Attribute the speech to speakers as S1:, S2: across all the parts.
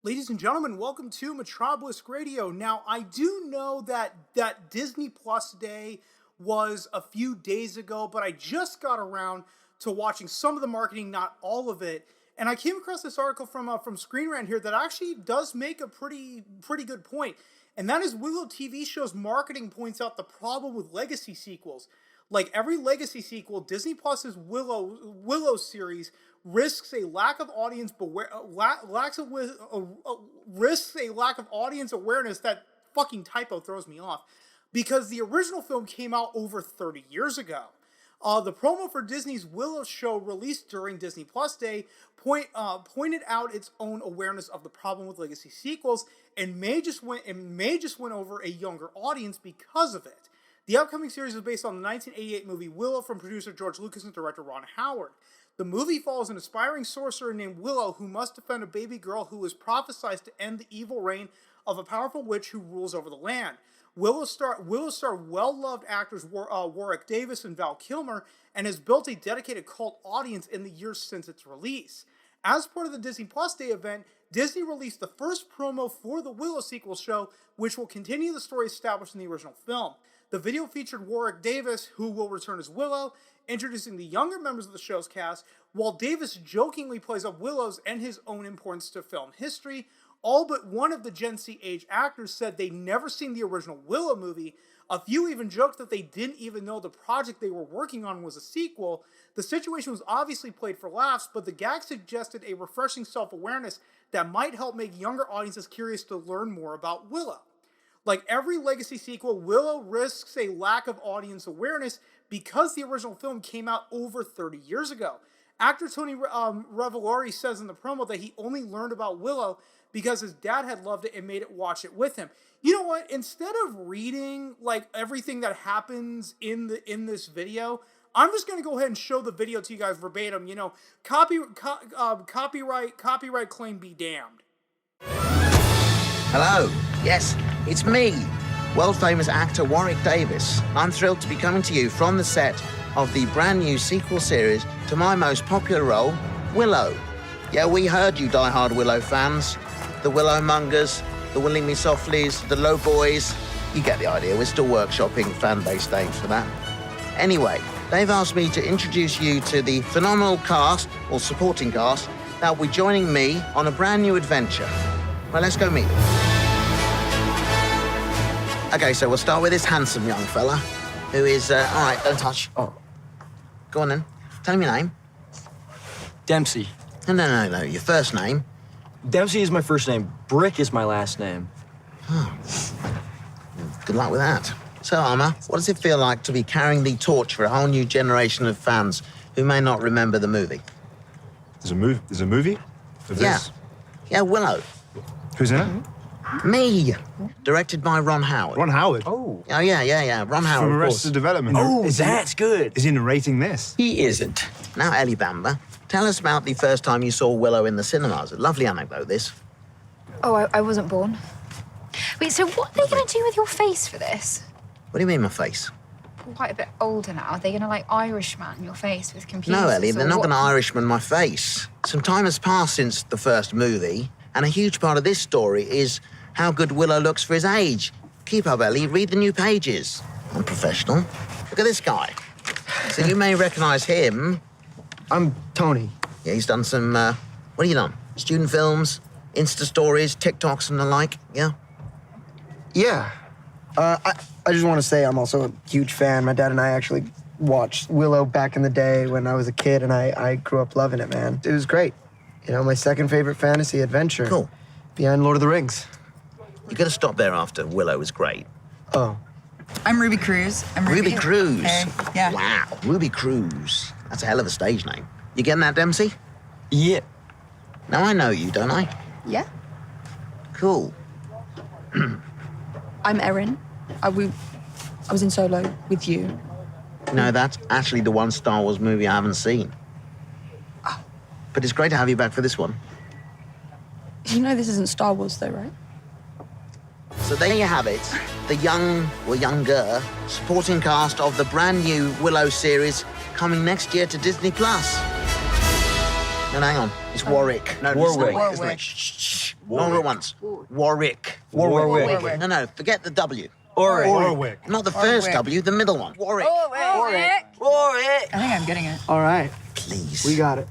S1: Ladies and gentlemen, welcome to Metropolis Radio. Now, I do know that Disney Plus Day was a few days ago, but I just got around to watching some of the marketing, not all of it. And I came across this article from Screen Rant here that actually does make a pretty good point. And that is Willow TV show's marketing points out the problem with legacy sequels. Like every legacy sequel, Disney Plus's Willow series risks a lack of audience awareness. That fucking typo throws me off, because the original film came out over 30 years ago. The promo for Disney's Willow show, released during Disney Plus Day, pointed out its own awareness of the problem with legacy sequels, and may just win over a younger audience because of it. The upcoming series is based on the 1988 movie Willow from producer George Lucas and director Ron Howard. The movie follows an aspiring sorcerer named Willow who must defend a baby girl who is prophesied to end the evil reign of a powerful witch who rules over the land. Willow star well-loved actors Warwick Davis and Val Kilmer, and has built a dedicated cult audience in the years since its release. As part of the Disney Plus Day event, Disney released the first promo for the Willow sequel show, which will continue the story established in the original film. The video featured Warwick Davis, who will return as Willow, introducing the younger members of the show's cast, while Davis jokingly plays up Willow's and his own importance to film history. All but one of the Gen Z age actors said they'd never seen the original Willow movie. A few even joked that they didn't even know the project they were working on was a sequel. The situation was obviously played for laughs, but the gag suggested a refreshing self-awareness that might help make younger audiences curious to learn more about Willow. Like every legacy sequel, Willow risks a lack of audience awareness because the original film came out over 30 years ago. Actor Tony Revolori says in the promo that he only learned about Willow because his dad had loved it and made it watch it with him. You know what? Instead of reading like everything that happens in this video, I'm just going to go ahead and show the video to you guys verbatim. You know, copyright claim be damned.
S2: Hello. Yes, it's me, world-famous actor Warwick Davis. I'm thrilled to be coming to you from the set of the brand new sequel series to my most popular role, Willow. Yeah, we heard you die-hard Willow fans. The Willowmongers, the Willing Me Softlies, the Low Boys. You get the idea, we're still workshopping fan-based names for that. Anyway, they've asked me to introduce you to the phenomenal cast, or supporting cast, that will be joining me on a brand new adventure. Well, let's go meet them. Okay, so we'll start with this handsome young fella, who is, all right, don't touch. Oh. Go on then, tell him your name.
S3: Dempsey.
S2: No, your first name.
S3: Dempsey is my first name. Brick is my last name.
S2: Oh. Good luck with that. So, Alma, what does it feel like to be carrying the torch for a whole new generation of fans who may not remember the movie?
S4: There's a movie? Of this?
S2: Yeah, Willow.
S4: Who's in it?
S2: Me. Directed by Ron Howard.
S4: Ron Howard?
S2: Oh, yeah. Ron Howard,
S4: From
S2: of course.
S4: Arrested Development.
S3: Oh, that's good.
S4: Is he narrating this?
S3: He isn't.
S2: Now, Ellie Bamber, tell us about the first time you saw Willow in the cinemas. A lovely anecdote, this.
S5: Oh, I wasn't born. Wait, so what are they going to do with your face for this?
S2: What do you mean, my face?
S5: Quite a bit older now. Are they going to, like, Irishman your face with computers?
S2: No, Ellie, they're not
S5: what?
S2: going to Irishman my face. Some time has passed since the first movie, and a huge part of this story is how good Willow looks for his age. Keep up, Ellie. Read the new pages. I'm professional. Look at this guy. So you may recognize him.
S6: I'm Tony.
S2: Yeah, he's done some, what have you done? Student films, Insta stories, TikToks and the like, yeah?
S6: Yeah. I just want to say I'm also a huge fan. My dad and I actually watched Willow back in the day when I was a kid, and I grew up loving it, man. It was great. You know, my second favorite fantasy adventure.
S2: Cool.
S6: Behind Lord of the Rings.
S2: You gotta stop there after Willow is great.
S6: Oh.
S7: I'm Ruby Cruz.
S2: Ruby Cruz.
S7: Hey, yeah.
S2: Wow, Ruby Cruz. That's a hell of a stage name. You getting that, Dempsey?
S3: Yeah.
S2: Now I know you, don't I?
S7: Yeah.
S2: Cool.
S7: I'm Erin. I was in Solo with you.
S2: No, that's actually the one Star Wars movie I haven't seen.
S7: Oh.
S2: But it's great to have you back for this one.
S7: You know this isn't Star Wars, though, right?
S2: So there you have it. The young, or younger, supporting cast of the brand new Willow series coming next year to Disney+. No, hang on. It's Warwick. No,
S3: Warwick.
S2: It's not.
S7: Warwick.
S2: Shh, shh, shh. Longer once. Warwick.
S3: Warwick.
S2: No, forget the W.
S4: Warwick.
S2: Not the first
S7: Warwick.
S2: W, the middle one. Warwick.
S7: Warwick.
S2: Warwick.
S7: I think I'm getting it.
S6: All right,
S2: Please.
S6: we got it.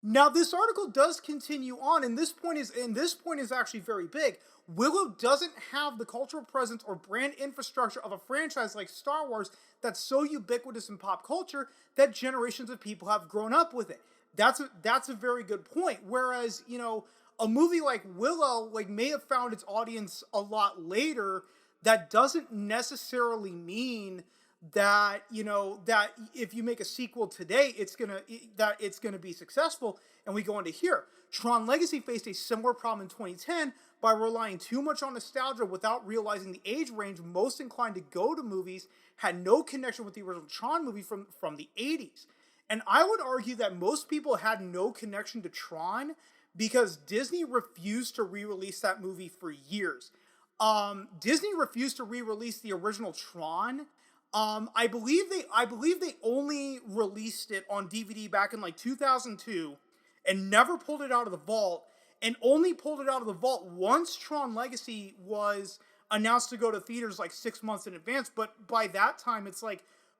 S1: Now this article does continue on, and this point is actually very big. Willow doesn't have the cultural presence or brand infrastructure of a franchise like Star Wars that's so ubiquitous in pop culture that generations of people have grown up with it. That's a very good point. Whereas, a movie like Willow may have found its audience a lot later. That doesn't necessarily mean that that if you make a sequel today, it's gonna be successful. And we go into here. Tron Legacy faced a similar problem in 2010 by relying too much on nostalgia without realizing the age range most inclined to go to movies had no connection with the original Tron movie from the 80s. And I would argue that most people had no connection to Tron because Disney refused to re-release that movie for years. Disney refused to re-release the original Tron. I believe they only released it on DVD back in 2002 and never pulled it out of the vault, and only pulled it out of the vault once Tron Legacy was announced to go to theaters 6 months in advance. But by that time, it's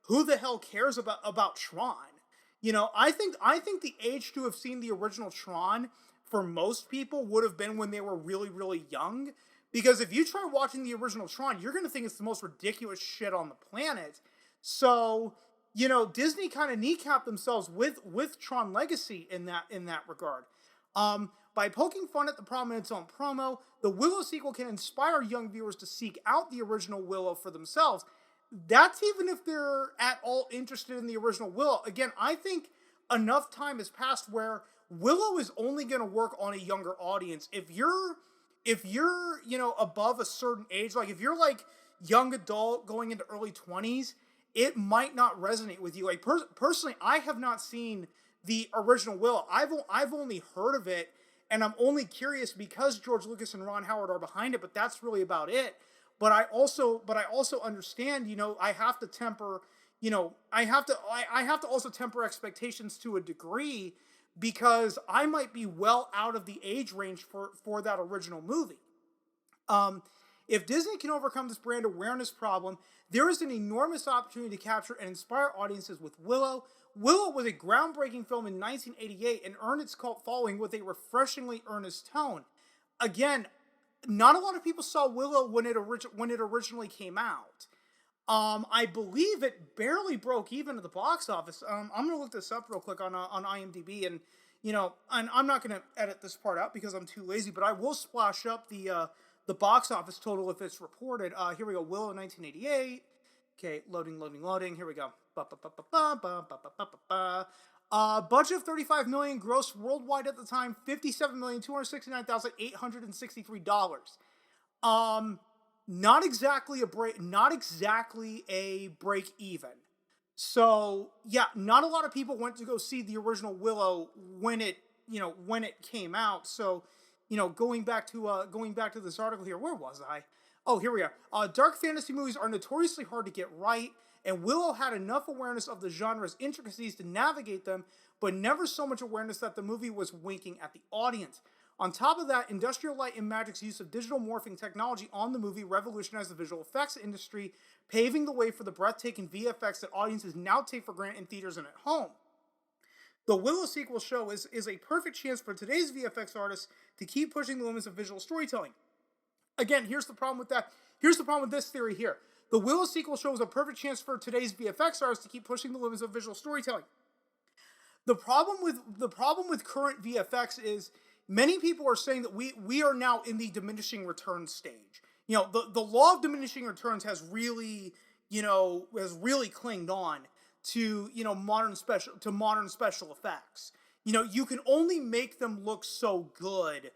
S1: who the hell cares about Tron? I think the age to have seen the original Tron for most people would have been when they were really, really young. Because if you try watching the original Tron, you're going to think it's the most ridiculous shit on the planet. So, Disney kind of kneecapped themselves with Tron Legacy in that regard. By poking fun at the problem in its own promo, the Willow sequel can inspire young viewers to seek out the original Willow for themselves. That's even if they're at all interested in the original Willow. Again, I think enough time has passed where Willow is only going to work on a younger audience. If you're above a certain age, if you're young adult going into early 20s, it might not resonate with you. Personally, I have not seen the original Willow. I've only heard of it, and I'm only curious because George Lucas and Ron Howard are behind it, but that's really about it. But I also understand, I have to temper, I have to also temper expectations to a degree, because I might be well out of the age range for that original movie. If Disney can overcome this brand awareness problem, there is an enormous opportunity to capture and inspire audiences with Willow. Willow was a groundbreaking film in 1988 and earned its cult following with a refreshingly earnest tone. Again, not a lot of people saw Willow when it originally came out. I believe it barely broke even at the box office. I'm going to look this up real quick on IMDb, and and I'm not going to edit this part out because I'm too lazy, but I will splash up the box office total if it's reported. Here we go. Willow 1988. Okay, loading. Here we go. Budget of $35 million, gross worldwide at the time $57,269,863. Not exactly a break even. So yeah, not a lot of people went to go see the original Willow when it came out. So, going back to this article here, where was I? Oh, here we are. Dark fantasy movies are notoriously hard to get right, and Willow had enough awareness of the genre's intricacies to navigate them, but never so much awareness that the movie was winking at the audience. On top of that, Industrial Light and Magic's use of digital morphing technology on the movie revolutionized the visual effects industry, paving the way for the breathtaking VFX that audiences now take for granted in theaters and at home. The Willow sequel show is a perfect chance for today's VFX artists to keep pushing the limits of visual storytelling. Again, here's the problem with that. Here's the problem with this theory here. The Willow sequel show is a perfect chance for today's VFX artists to keep pushing the limits of visual storytelling. The problem with current VFX is many people are saying that we are now in the diminishing returns stage. The law of diminishing returns has really clinged on to modern special effects. You can only make them look so good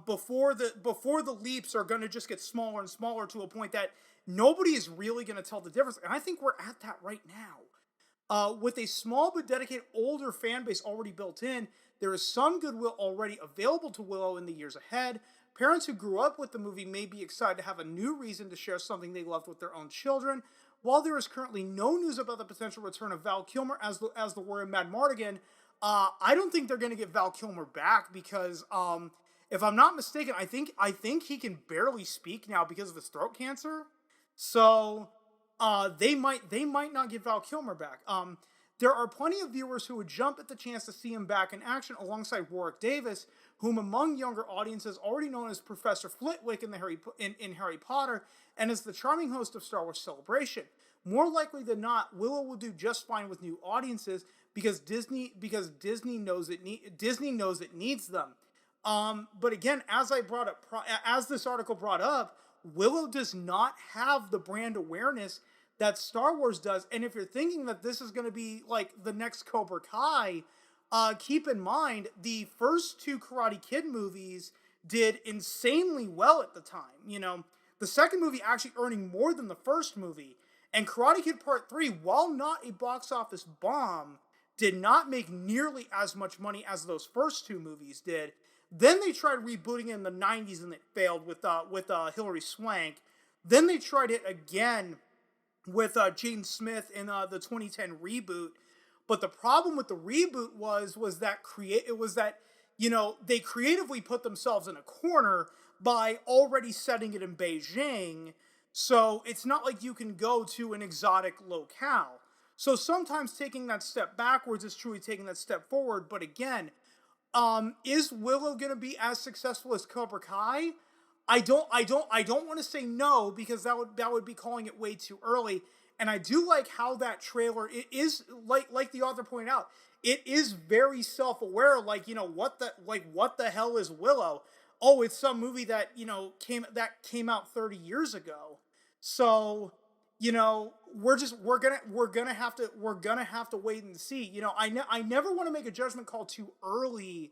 S1: before the leaps are going to just get smaller and smaller to a point that nobody is really going to tell the difference. And I think we're at that right now. With a small but dedicated older fan base already built in, there is some goodwill already available to Willow in the years ahead. Parents who grew up with the movie may be excited to have a new reason to share something they loved with their own children. While there is currently no news about the potential return of Val Kilmer as the warrior Mad Mardigan, I don't think they're going to get Val Kilmer back because, if I'm not mistaken, I think he can barely speak now because of his throat cancer. So, they might not get Val Kilmer back. There are plenty of viewers who would jump at the chance to see him back in action alongside Warwick Davis, whom among younger audiences already known as Professor Flitwick in Harry Potter, and as the charming host of Star Wars Celebration. More likely than not, Willow will do just fine with new audiences because Disney knows it needs them. But again, as this article brought up, Willow does not have the brand awareness that Star Wars does. And if you're thinking that this is going to be like the next Cobra Kai, keep in mind the first two Karate Kid movies did insanely well at the time. You know, the second movie actually earning more than the first movie. And Karate Kid Part 3, while not a box office bomb, did not make nearly as much money as those first two movies did. Then they tried rebooting it in the 90s and it failed with Hilary Swank. Then they tried it again with Jaden Smith in the 2010 reboot. But the problem with the reboot was that they creatively put themselves in a corner by already setting it in Beijing. So it's not like you can go to an exotic locale. So sometimes taking that step backwards is truly taking that step forward. But again, is Willow going to be as successful as Cobra Kai? I don't want to say no because that would be calling it way too early. And I do like how that trailer, it is like the author pointed out, it is very self-aware. Like, what the hell is Willow? Oh, it's some movie that came out 30 years ago. So, we're gonna have to wait and see. I never want to make a judgment call too early,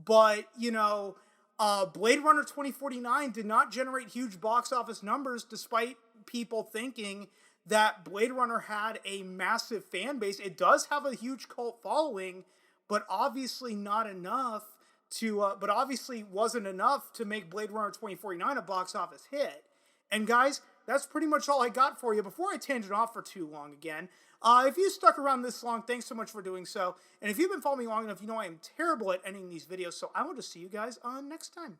S1: but Blade Runner 2049 did not generate huge box office numbers despite people thinking that Blade Runner had a massive fan base. It does have a huge cult following, but obviously not enough but obviously wasn't enough to make Blade Runner 2049 a box office hit. And guys, that's pretty much all I got for you. Before I tangent off for too long again, if you stuck around this long, thanks so much for doing so. And if you've been following me long enough, you know I am terrible at ending these videos, so I will just see you guys next time.